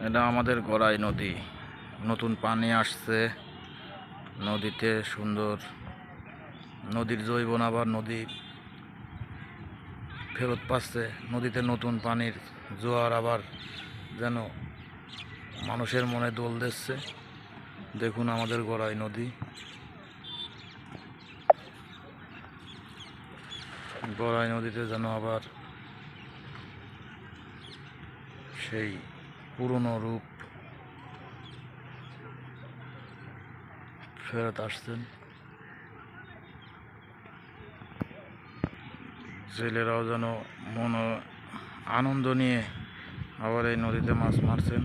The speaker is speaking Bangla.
এটা আমাদের গড়াই নদী, নতুন পানি আসছে নদীতে, সুন্দর নদীর জৈবন আবার নদী ফেরত পাচ্ছে। নদীতে নতুন পানির জোয়ার আবার যেন মানুষের মনে দোল দিচ্ছে। দেখুন আমাদের গড়াই নদী, গড়াই নদীতে যেন আবার সেই পুরনো রূপ ফেরত আসছেন। জেলেরাও যেন মনে আনন্দ নিয়ে আবার এই নদীতে মাছ মারছেন।